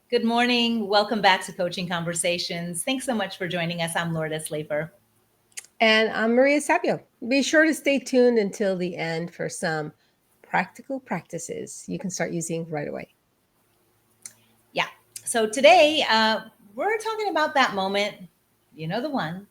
Good morning. Welcome back to Coaching Conversations. Thanks so much for joining us. I'm Lourdes Slafer. And I'm Maria Sapio. Be sure to stay tuned until the end for some practical practices you can start using right away. Yeah. So today we're talking about that moment, the one,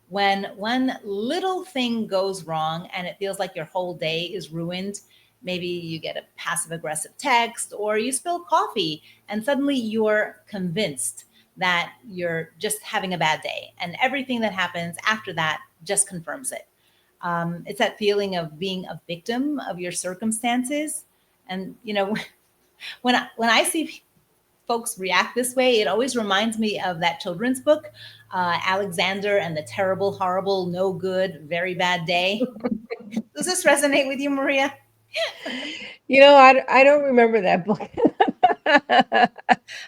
when one little thing goes wrong and it feels like your whole day is ruined. Maybe you get a passive aggressive text or you spill coffee and suddenly you're convinced that you're just having a bad day. And everything that happens after that just confirms it. It's that feeling of being a victim of your circumstances. And, when I see folks react this way, it always reminds me of that children's book, Alexander and the Terrible, Horrible, No Good, Very Bad Day. Does this resonate with you, Maria? I don't remember that book.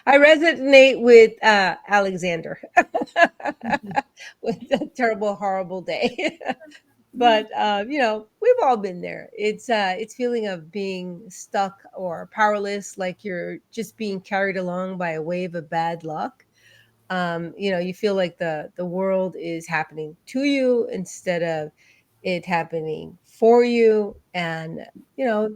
I resonate with Alexander with a terrible, horrible day. But we've all been there. It's feeling of being stuck or powerless, like you're just being carried along by a wave of bad luck. You feel like the world is happening to you instead of it happening for you. And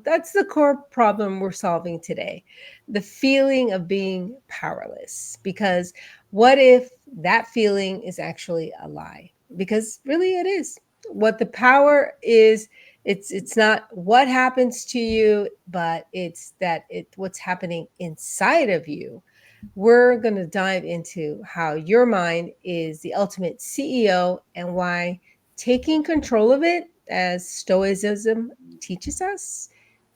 that's the core problem we're solving today, the feeling of being powerless. Because what if that feeling is actually a lie? Because really it is. What the power is, it's not what happens to you, but it's that what's happening inside of you. We're going to dive into how your mind is the ultimate CEO and why taking control of it, as Stoicism teaches us,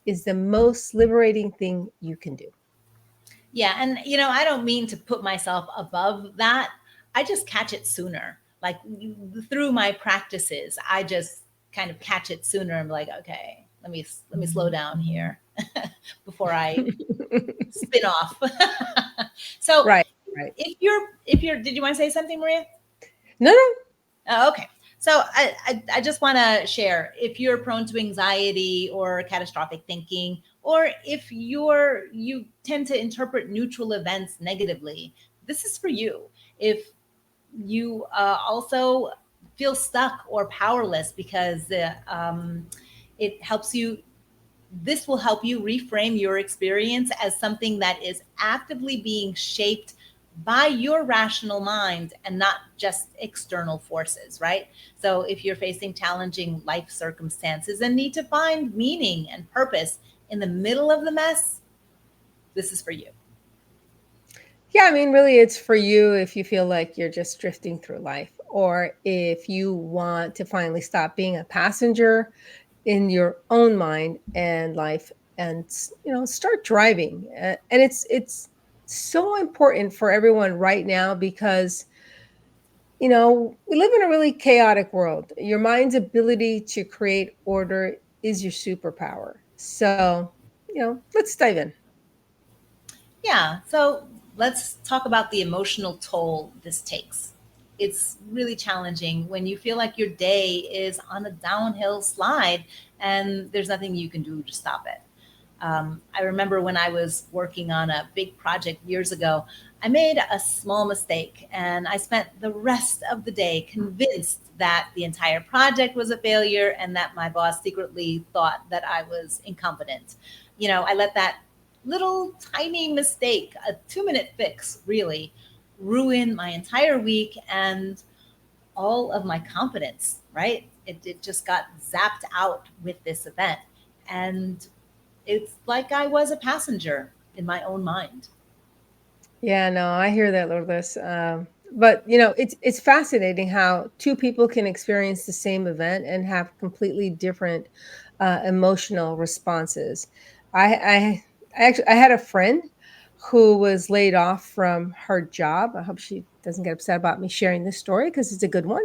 is the most liberating thing you can do. Yeah. And, I don't mean to put myself above that. I just catch it sooner. Like through my practices, I just kind of catch it sooner. I'm like, okay, let me slow down here before I spin off. So Right, right. if you're, did you want to say something, Maria? No, no. Oh, okay. So I just want to share, if you're prone to anxiety or catastrophic thinking, or if you tend to interpret neutral events negatively, this is for you. If you also feel stuck or powerless because it helps you, this will help you reframe your experience as something that is actively being shaped by your rational mind and not just external forces, right? So if you're facing challenging life circumstances and need to find meaning and purpose in the middle of the mess, this is for you. Yeah, I mean, really, it's for you if you feel like you're just drifting through life, or if you want to finally stop being a passenger in your own mind and life, and start driving. And it's so important for everyone right now because we live in a really chaotic world. Your mind's ability to create order is your superpower. So, let's dive in. Yeah. So let's talk about the emotional toll this takes. It's really challenging when you feel like your day is on a downhill slide and there's nothing you can do to stop it. I remember when I was working on a big project years ago, I made a small mistake and I spent the rest of the day convinced that the entire project was a failure and that my boss secretly thought that I was incompetent. I let that little tiny mistake, a 2-minute fix, really ruin my entire week and all of my confidence, right? It just got zapped out with this event. And it's like I was a passenger in my own mind. Yeah, no, I hear that, Lourdes. But it's fascinating how two people can experience the same event and have completely different emotional responses. I had a friend who was laid off from her job. I hope she doesn't get upset about me sharing this story because it's a good one.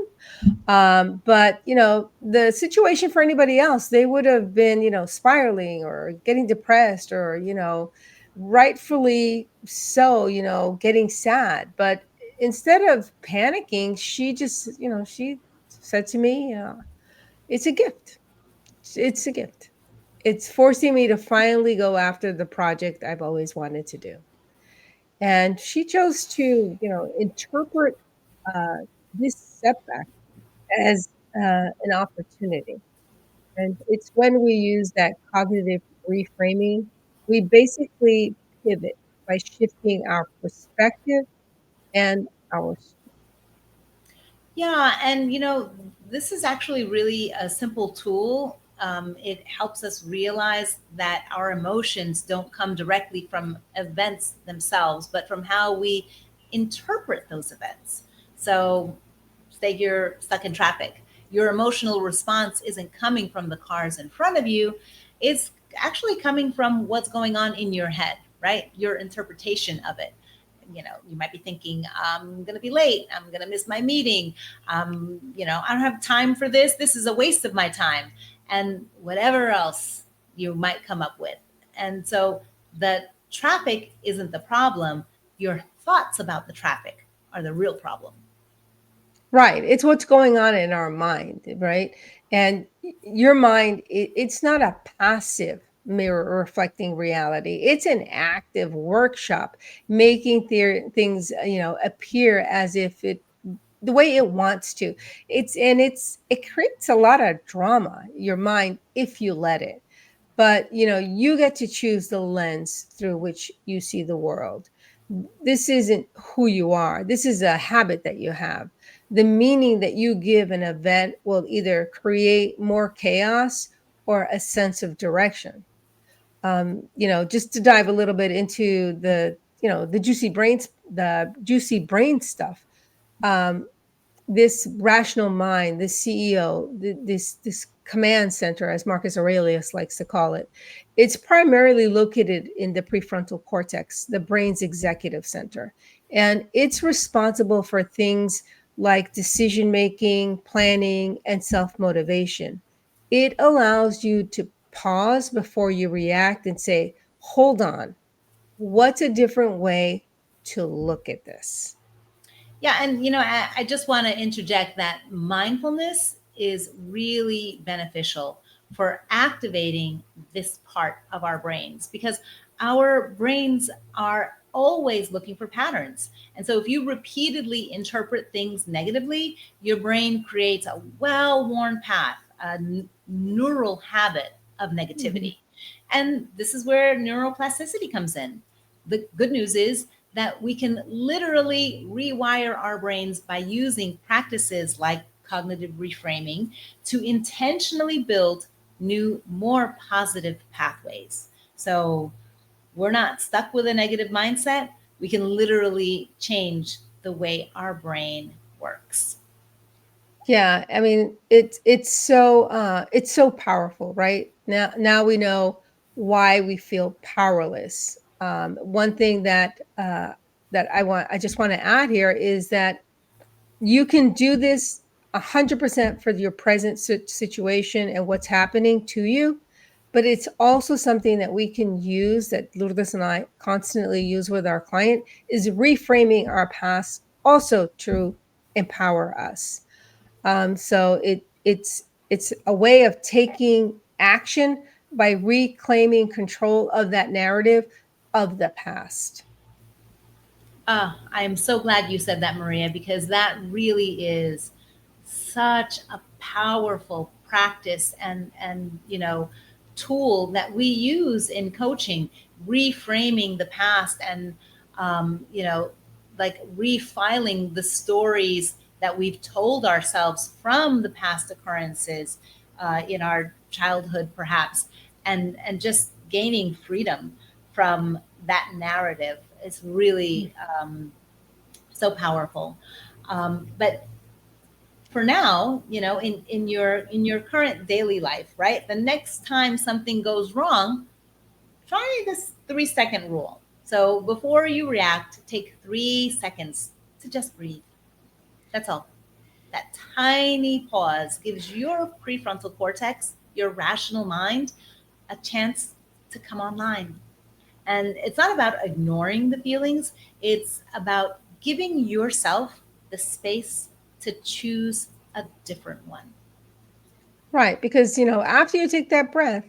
But the situation for anybody else, they would have been spiraling or getting depressed or rightfully so, getting sad. But instead of panicking, she just, she said to me, it's a gift. It's a gift. It's forcing me to finally go after the project I've always wanted to do. And she chose to, interpret uh, this setback as an opportunity. And it's when we use that cognitive reframing, we basically pivot by shifting our perspective and our. Yeah, and this is actually really a simple tool. It helps us realize that our emotions don't come directly from events themselves, but from how we interpret those events. So, say you're stuck in traffic, your emotional response isn't coming from the cars in front of you, it's actually coming from what's going on in your head, right? Your interpretation of it. You might be thinking, I'm going to be late, I'm going to miss my meeting, I don't have time for this, this is a waste of my time, and whatever else you might come up with. And so the traffic isn't the problem, your thoughts about the traffic are the real problem. Right. It's what's going on in our mind, right? And your mind, it's not a passive mirror reflecting reality. It's an active workshop making things, appear as if the way it wants to. It creates a lot of drama, your mind, if you let it. But, you get to choose the lens through which you see the world. This isn't who you are. This is a habit that you have. The meaning that you give an event will either create more chaos or a sense of direction. Just to dive a little bit into the juicy brain stuff. Um, this rational mind, this CEO, this command center, as Marcus Aurelius likes to call it, it's primarily located in the prefrontal cortex, the brain's executive center. And it's responsible for things like decision making, planning, and self motivation. It allows you to pause before you react and say, hold on, what's a different way to look at this? Yeah, and I just want to interject that mindfulness is really beneficial for activating this part of our brains, because our brains are always looking for patterns. And so if you repeatedly interpret things negatively, your brain creates a well-worn path, a neural habit of Mhm. negativity. And this is where neuroplasticity comes in. The good news is that we can literally rewire our brains by using practices like cognitive reframing to intentionally build new, more positive pathways. So we're not stuck with a negative mindset. We can literally change the way our brain works. Yeah, I mean, it's so powerful, right? Now we know why we feel powerless. One thing that I just want to add here is that you can do this 100% for your present situation and what's happening to you, but it's also something that we can use, that Lourdes and I constantly use with our client, is reframing our past also to empower us. So it's a way of taking action by reclaiming control of that narrative of the past. I am so glad you said that, Maria, because that really is such a powerful practice and tool that we use in coaching, reframing the past and like refiling the stories that we've told ourselves from the past occurrences in our childhood, perhaps, and just gaining freedom from that narrative is really so powerful. But for now, in your current daily life, right? The next time something goes wrong, try this 3 second rule. So before you react, take 3 seconds to just breathe. That's all. That tiny pause gives your prefrontal cortex, your rational mind, a chance to come online. And it's not about ignoring the feelings, it's about giving yourself the space to choose a different one. Right, because after you take that breath,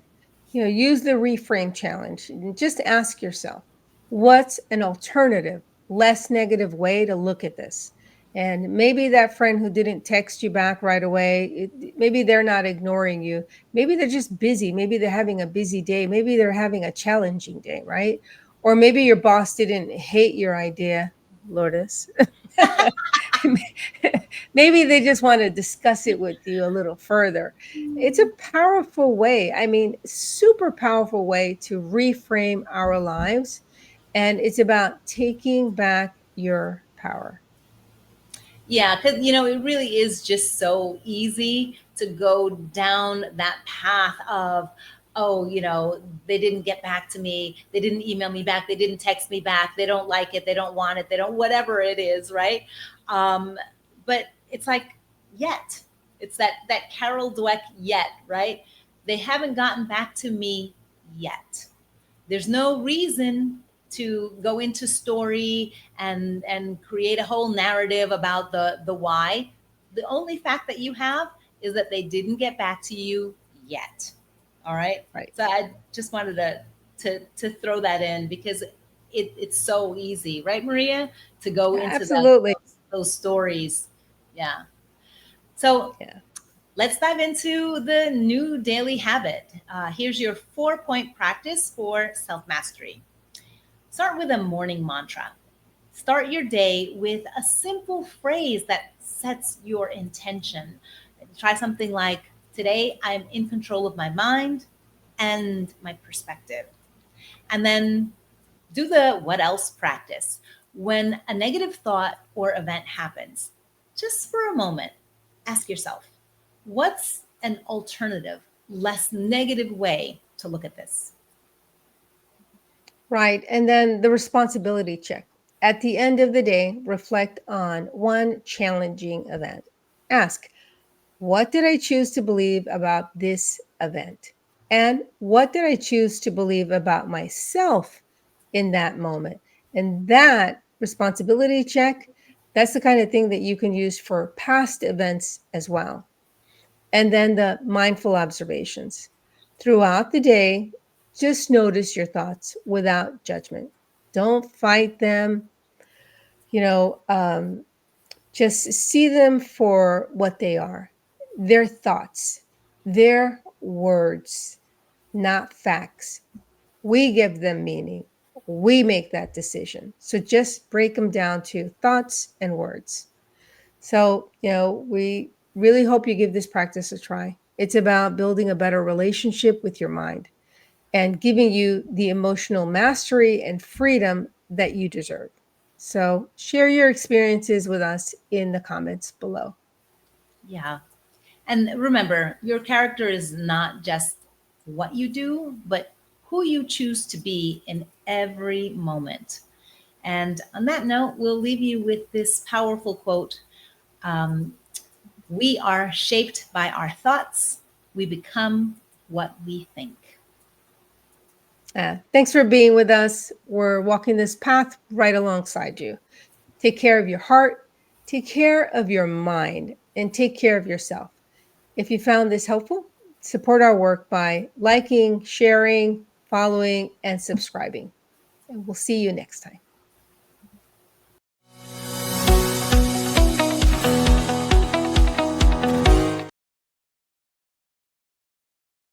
use the reframe challenge and just ask yourself, what's an alternative less negative way to look at this. And maybe that friend who didn't text you back right away, maybe they're not ignoring you. Maybe they're just busy. Maybe they're having a busy day. Maybe they're having a challenging day, right? Or maybe your boss didn't hate your idea, Lourdes. Maybe they just want to discuss it with you a little further. It's a powerful way. I mean, super powerful way to reframe our lives. And it's about taking back your power. Yeah, because it really is just so easy to go down that path of, oh, they didn't get back to me, they didn't email me back, they didn't text me back, they don't like it, they don't want it, they don't, whatever it is, right? But it's like, yet. It's that Carol Dweck yet, right? They haven't gotten back to me yet. There's no reason to go into story and create a whole narrative about the why. The only fact that you have is that they didn't get back to you yet. All right. Right. So I just wanted to throw that in because it's so easy, right, Maria, to go into Absolutely. those stories. Yeah. So Yeah. let's dive into the new daily habit. Here's your 4-point practice for self-mastery. Start with a morning mantra. Start your day with a simple phrase that sets your intention. Try something like, today I'm in control of my mind and my perspective. And then do the what else practice. When a negative thought or event happens, just for a moment, ask yourself, what's an alternative, less negative way to look at this? Right. And then the responsibility check. At the end of the day, reflect on one challenging event. Ask, what did I choose to believe about this event? And what did I choose to believe about myself in that moment? And that responsibility check, that's the kind of thing that you can use for past events as well. And then the mindful observations. Throughout the day, just notice your thoughts without judgment. Don't fight them. You know, just see them for what they are. Their thoughts, their words, not facts. We give them meaning. We make that decision. So just break them down to thoughts and words. So, we really hope you give this practice a try. It's about building a better relationship with your mind and giving you the emotional mastery and freedom that you deserve. So, share your experiences with us in the comments below. Yeah. And remember, your character is not just what you do, but who you choose to be in every moment. And on that note, we'll leave you with this powerful quote. Um, we are shaped by our thoughts. We become what we think. Thanks for being with us. We're walking this path right alongside you. Take care of your heart, take care of your mind, and take care of yourself. If you found this helpful, support our work by liking, sharing, following, and subscribing. And we'll see you next time.